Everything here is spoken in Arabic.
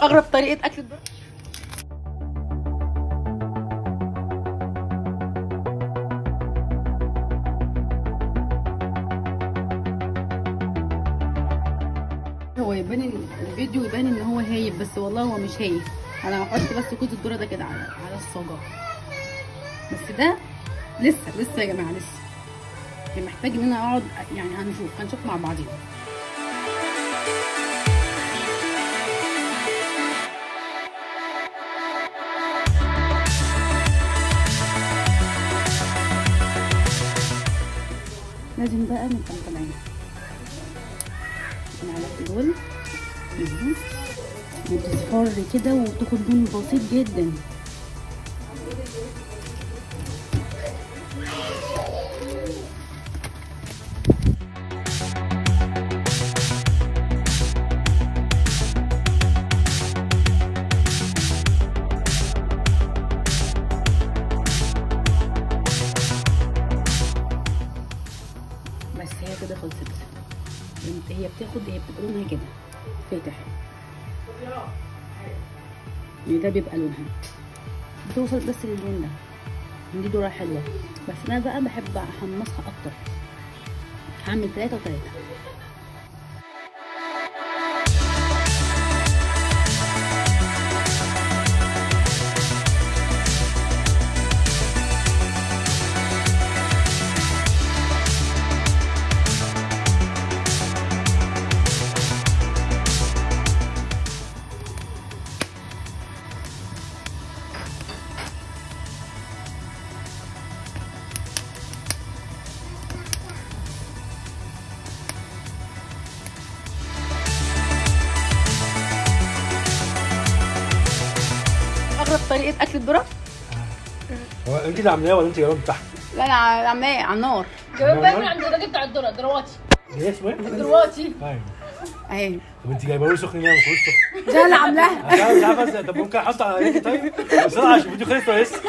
اغرب طريقه اكل الذره. هو يبان الفيديو يبان ان هو هايف، بس والله هو مش هايف. انا هحط بس كوز الذره ده كده على الصاجه، بس ده لسه يا جماعه، لسه محتاج ان انا اقعد يعني. هنشوف مع بعضين. لازم بقى نبقى مطلعين المعلقه دول وتصفر كده وتاخد لون بسيط جدا. بس هي كده خلصت. هي بتبقى لونها كده فاتح، يعني ده بيبقى لونها بتوصل بس للون ده. دي ذره حلوه، بس انا بقى بحب احمصها اكتر. هعمل 3 و3. اغرب طريقه اكل الذره. هو انت اللي عاملاه ولا انت جايباه من تحت؟ لا انا عاملاه على النار. جايباه من عند الراجل بتاع الذره درواتي. ايه اسمه ايه؟ درواتي. ايوه اهي. طب انت جايباه له سخن ليه؟ ما فيهوش سخن. ده اللي عاملاها. انا مش عارف. طب ممكن احط على ايدي طيب؟ بسرعه عشان الفيديو خلص لسه.